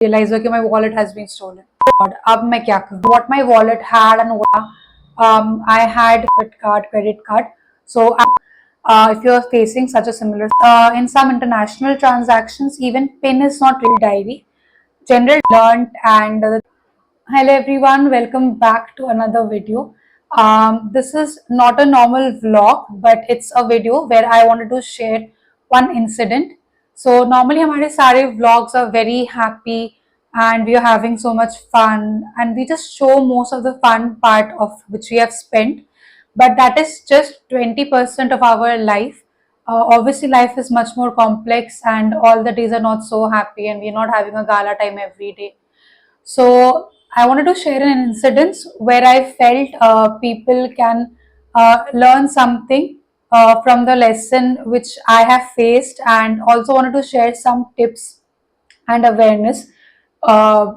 realize कि my wallet has been stolen. God, अब मैं क्या करूँ? What my wallet had and what I had credit card. So if you're facing such a similar, in some international transactions, even PIN is not real diary. General learned and hello everyone, welcome back to another video. This is not a normal vlog, but it's a video where I wanted to share one incident. So normally हमारे सारे vlogs are very happy and we are having so much fun and we just show most of the fun part of which we have spent, but that is just 20% of our life. Obviously life is much more complex and all the days are not so happy and we're not having a gala time every day. So I wanted to share an incident where I felt people can learn something from the lesson which I have faced, and also wanted to share some tips and awareness uh,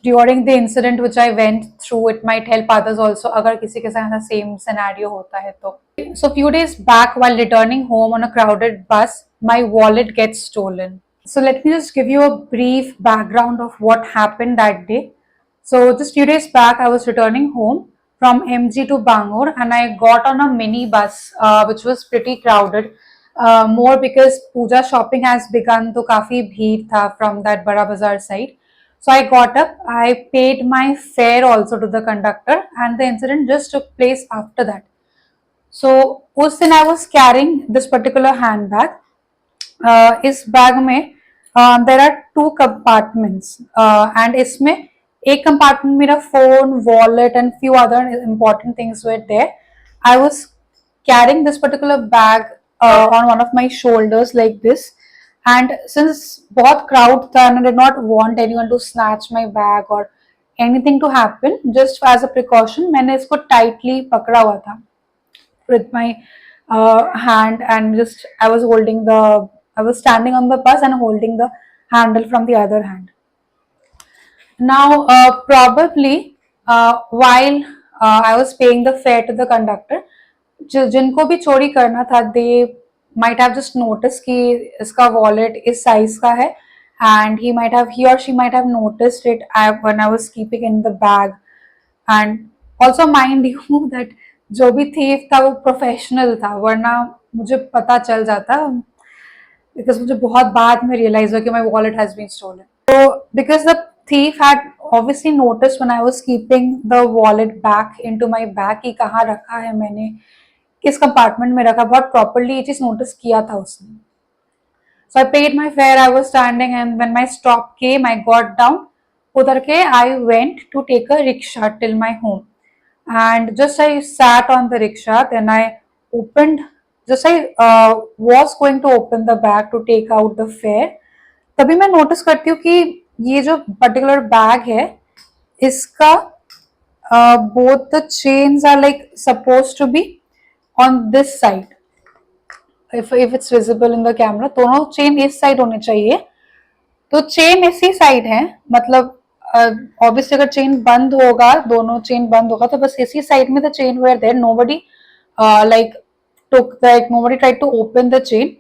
during the incident which I went through. It might help others also अगर किसी के साथ same scenario होता है तो. So few days back while returning home on a crowded bus, my wallet gets stolen. So let me just give you a brief background of what happened that day. So just few days back, I was returning home from MG to Bangalore, and I got on a mini bus, which was pretty crowded. More because puja shopping has begun, तो काफी भीड़ था from that Bada Bazaar side. So I got up, I paid my fare also to the conductor, and the incident just took place after that. So उस दिन I was carrying this particular handbag. इस bag में there are two compartments and इसमें एक compartment मेरा phone wallet and few other important things were there. I was carrying this particular bag on one of my shoulders like this, and since बहुत crowd था and I did not want anyone to snatch my bag or anything to happen, just as a precaution मैंने इसको tightly पकड़ा हुआ था with my hand, and just I was standing on the bus and holding the handle from the other hand. Now probably while I was paying the fare to the conductor, जिनको भी चोरी करना था, they might have just noticed कि इसका wallet इस size का है, and he or she might have noticed it when I was keeping in the bag. And also mind you that जो भी thief था वो professional था, वरना मुझे पता चल जाता, because मुझे बहुत बाद में realize हुआ कि my wallet has been stolen. So because the thief had obviously noticed when I was keeping the wallet back into my bag कि कहाँ रखा है मैंने, किस कंपार्टमेंट में रखा, बहुत प्रॉपरली ये चीज नोटिस किया था उसने. So I paid my fare, I was standing, and when my stop came, I got down. उतर के I went to take a rickshaw till my home, and just I sat on the rickshaw. Then I opened. Just I was going to open the bag to take out the fare. तभी मैं notice करती हूँ कि ये जो particular bag है इसका both the chains are like supposed to be on this side. If it's visible in the camera, दोनों चेन इस साइड होने चाहिए, तो चेन इसी साइड है. मतलब ऑब्वियसली अगर चेन बंद होगा, दोनों चेन बंद होगा, तो बस इसी साइड में the chain were there. Nobody like took like nobody tried to open the chain,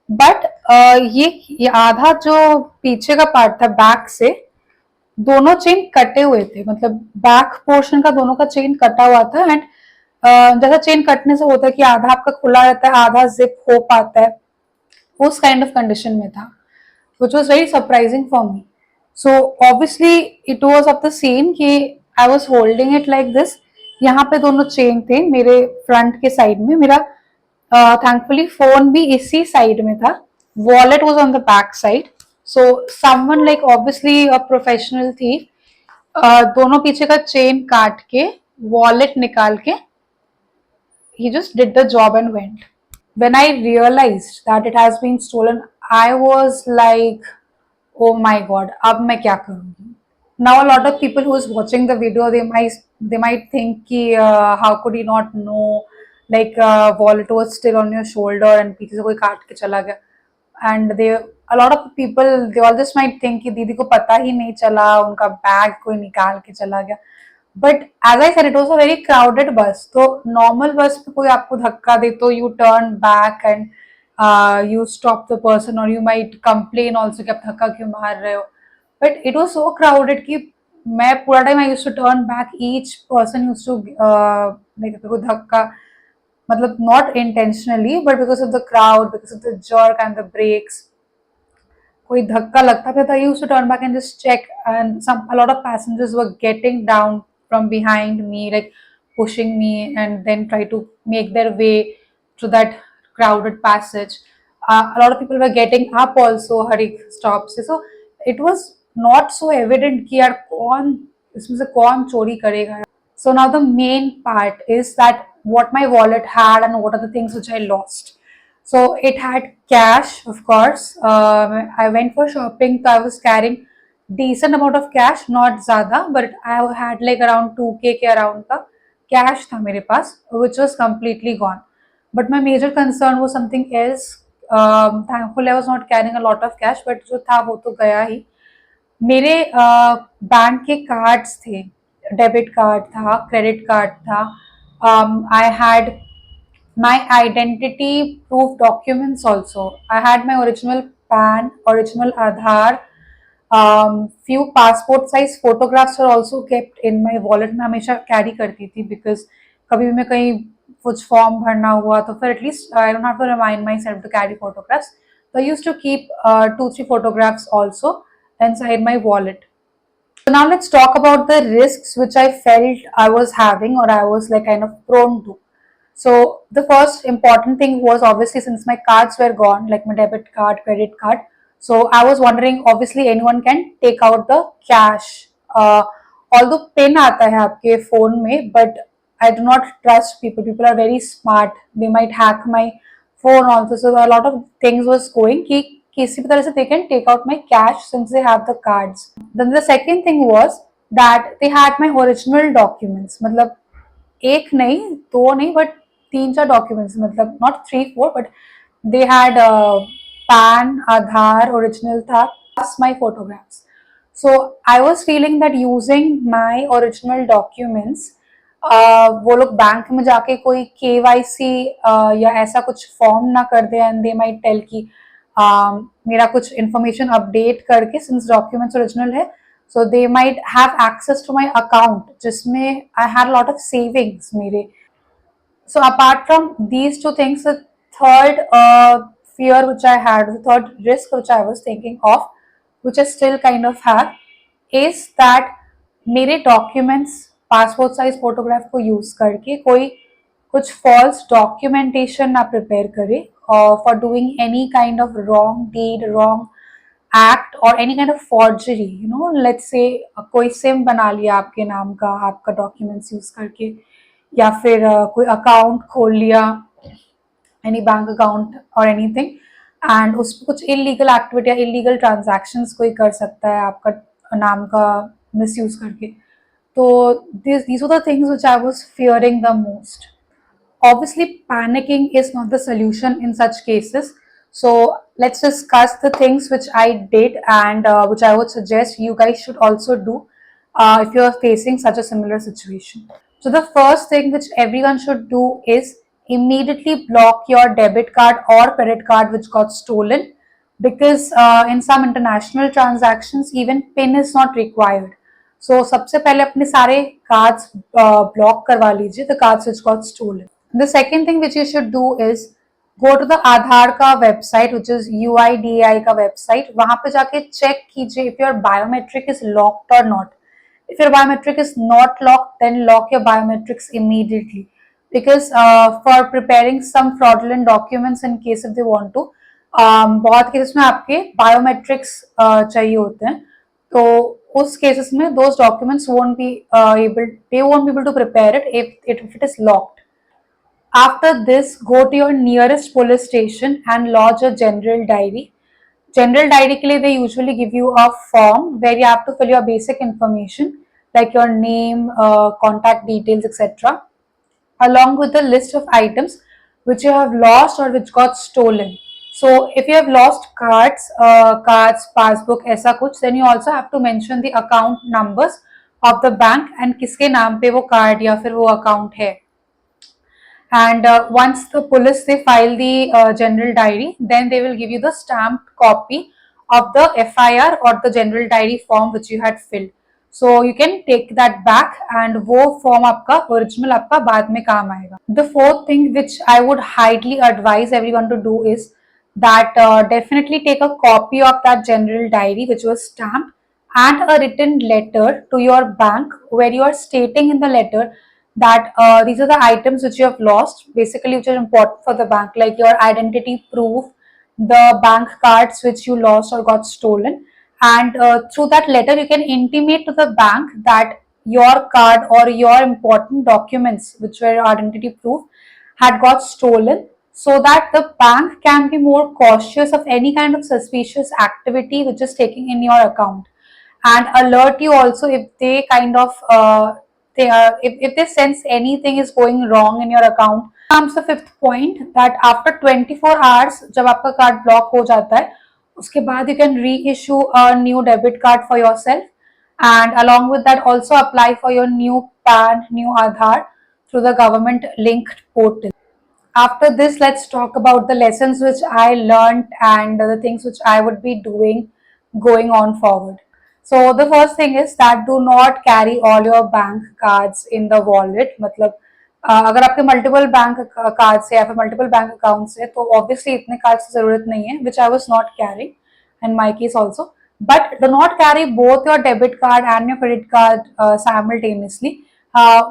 but ये आधा जो पीछे का पार्ट था बैक से, दोनों चेन कटे हुए थे. मतलब बैक पोर्शन का दोनों का चेन कटा हुआ था, एंड जैसा चेन कटने से होता है कि आधा आपका खुला रहता है, आधा जिप हो पाता है, उस काइंड ऑफ कंडीशन में था, which was very surprising for me. So obviously it was of the scene कि I was holding it like this. यहाँ पे दोनों चेन थे मेरे फ्रंट के साइड में. मेरा thankfully फोन भी इसी साइड में था. Wallet was on the back side. So someone like obviously a professional thief, दोनों पीछे का चेन काट के wallet निकाल के he just did the job and went. When I realized that it has been stolen, I was like, oh my god, अब मैं क्या करूँगी? Now a lot of people who is watching the video, they might think कि how could he not know, like wallet was still on your shoulder and पीछे से कोई काट के चला गया, and a lot of people, they all just might think कि दीदी को पता ही नहीं चला, उनका बैग कोई निकाल के चला गया. But as I said, it was a very crowded bus. तो normal bus पे कोई आपको धक्का दे तो you turn back and you stop the person, or you might complain also कि आप धक्का क्यों मार रहे हो. but it was so crowded कि मैं पूरा time I used to turn back. Each person used to like मेरे को धक्का, मतलब not intentionally but because of the crowd, because of the jerk and the brakes, कोई धक्का लगता था, I used to turn back and just check, and a lot of passengers were getting down from behind me, like pushing me, and then try to make their way to that crowded passage. A lot of people were getting up also, hurry stops. So it was not so evident कि यार कौन इसमें से कौन चोरी करेगा. So now the main part is that what my wallet had and what are the things which I lost. So it had cash, of course. I went for shopping, so I was carrying decent amount of cash, not ज़्यादा, but I had like around 2K के around का cash था मेरे पास, which was completely gone. But my major concern was something else. Thankfully, I was not carrying a lot of cash, but जो था वो तो गया ही. मेरे बैंक के कार्ड्स थे, डेबिट कार्ड था, क्रेडिट कार्ड था. I had my identity proof documents also. I had my original PAN, original Aadhaar, few passport size photographs were also kept in my wallet. मैं हमेशा carry करती थी because कभी भी मैं कहीं कुछ form भरना हुआ तो फिर at least I don't have to remind myself to carry photographs. So I used to keep 2-3 photographs also inside my wallet. So now let's talk about the risks which I felt I was having or I was like kind of prone to. So the first important thing was obviously since my cards were gone, like my debit card, credit card. So I was wondering, obviously anyone can take out the cash. Although PIN आता है आपके phone में, but I do not trust people. People are very smart. They might hack my phone also. So a lot of things was going कि किसी भी तरह से they can take out my cash since they have the cards. Then the second thing was that they had my original documents. मतलब एक नहीं, दो नहीं, but 3-4 documents, मतलब not 3-4, but they had PAN, Aadhaar original था, plus my photographs. So I was feeling that using my original documents, वो लोग bank में जाके कोई KYC या ऐसा कुछ फॉर्म ना कर दे एंड दे माइट टेल कि मेरा कुछ इन्फॉर्मेशन अपडेट करके सिंस डॉक्यूमेंट्स ओरिजिनल है, so they might have access to my account जिसमें I had a lot of savings मेरे. So apart from these two things, the third fear which I had, the third risk which I was thinking of, which I still kind of have, is that मेरे documents passport size photograph को use करके कोई कुछ false documentation ना prepare करे for doing any kind of wrong deed, wrong act or any kind of forgery. Let's say कोई SIM बना लिया आपके नाम का आपका डॉक्यूमेंट्स यूज करके, या फिर कोई अकाउंट खोल लिया, एनी बैंक अकाउंट और एनीथिंग, एंड उस पर कुछ इलीगल एक्टिविटी या इलीगल ट्रांजैक्शंस कोई कर सकता है आपका नाम का मिसयूज करके. तो these were the things which I was fearing the most. Obviously, panicking is not the solution in such cases. So let's discuss the things which I did and which I would suggest you guys should also do if you are facing such a similar situation. So the first thing which everyone should do is immediately block your debit card or credit card which got stolen, because in some international transactions even PIN is not required. So सबसे पहले अपने सारे cards block करवा लीजिए, the cards which got stolen. The second thing which you should do is go to the Aadhaar का website, which is UIDAI का website. वहाँ पे जाके check कीजिए if your biometric is locked or not. If your biometric is not locked, then lock your biometrics immediately, because for preparing some fraudulent documents in case if they want to, बहुत cases में आपके biometrics चाहिए होते हैं, तो उस cases में those documents won't be able to prepare it if it is locked. After this, go to your nearest police station and lodge a general diary. General diary के लिए they usually give you a form where you have to fill your basic information like your name, contact details, etc., along with the list of items which you have lost or which got stolen. So if you have lost cards, passbook, ऐसा कुछ, then you also have to mention the account numbers of the bank and किसके नाम पे वो card या फिर वो account है. And once the police they file the general diary, then they will give you the stamped copy of the FIR or the general diary form which you had filled. So you can take that back and वो form आपका original आपका बाद में काम आएगा. The fourth thing which I would highly advise everyone to do is that definitely take a copy of that general diary which was stamped and a written letter to your bank where you are stating in the letter that these are the items which you have lost, basically which are important for the bank, like your identity proof, the bank cards which you lost or got stolen, and through that letter you can intimate to the bank that your card or your important documents which were your identity proof had got stolen, so that the bank can be more cautious of any kind of suspicious activity which is taking in your account, and alert you also if they kind of if they sense anything is going wrong in your account. Comes the fifth point that after 24 hours जब आपका card block हो जाता है उसके बाद you can reissue a new debit card for yourself, and along with that also apply for your new PAN, new Aadhaar through the government linked portal. After this, let's talk about the lessons which I learned and the things which I would be doing going on forward. So the first thing is that do not carry all your bank cards in the wallet. मतलब अगर आपके multiple bank cards है या फिर multiple bank accounts है तो obviously इतने cards की जरूरत नहीं है, which I was not caring in my case also. But do not carry both your debit card and your credit card simultaneously.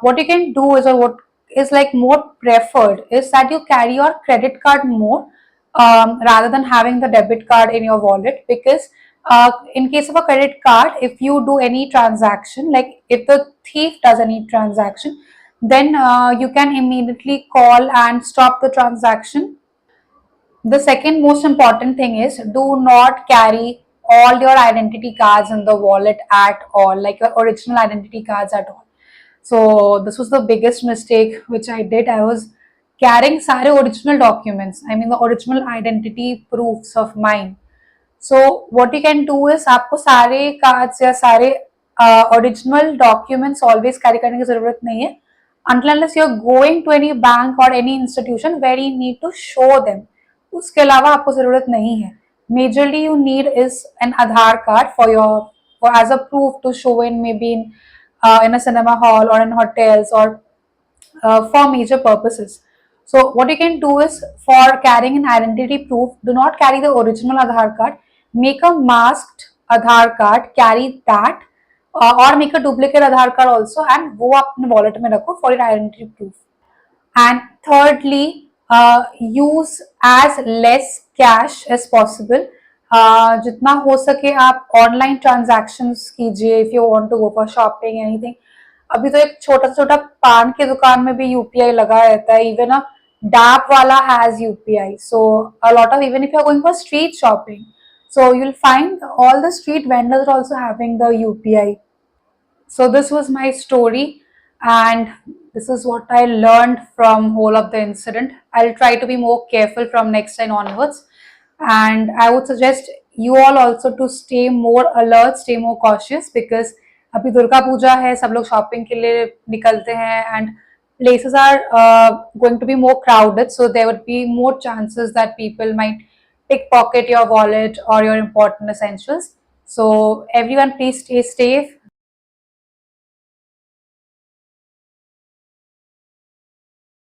What you can do is, or what is like more preferred, is that you carry your credit card more rather than having the debit card in your wallet, because in case of a credit card, if you do any transaction, like if the thief does any transaction, then you can immediately call and stop the transaction. The second most important thing is do not carry all your identity cards in the wallet at all, like your original identity cards at all. So this was the biggest mistake which I did. I was carrying सारे original documents. I mean the original identity proofs of mine. So what you can do is आपको सारे cards या सारे original documents always carry करने की जरूरत नहीं है, until unless you're going to any bank or any institution where you need to show them. उसके अलावा आपको जरूरत नहीं है. Majorly you need is an Aadhaar card for your, for as a proof to show in maybe in a cinema hall or in hotels or for major purposes. So what you can do is, for carrying an identity proof, do not carry the original Aadhaar card. Make a masked Aadhaar card, carry that, or make a duplicate Aadhaar card also, and वो अपने wallet में रखो for your identity proof. And thirdly, use as less cash as possible. जितना हो सके आप online transactions कीजिए if you want to go for shopping anything. अभी तो एक छोटा छोटा पान की दुकान में भी यूपीआई लगा रहता है. इवन अ डैप वाला has UPI. So a lot of, even if you are going for street shopping, so you'll find all the street vendors are also having the UPI. So this was my story, and this is what I learned from whole of the incident. I'll try to be more careful from next time onwards, and I would suggest you all also to stay more alert, stay more cautious, because अभी दुर्गा पूजा है, सब लोग shopping के लिए निकलते हैं, and places are going to be more crowded, so there would be more chances that people might pickpocket your wallet or your important essentials. So everyone please stay safe,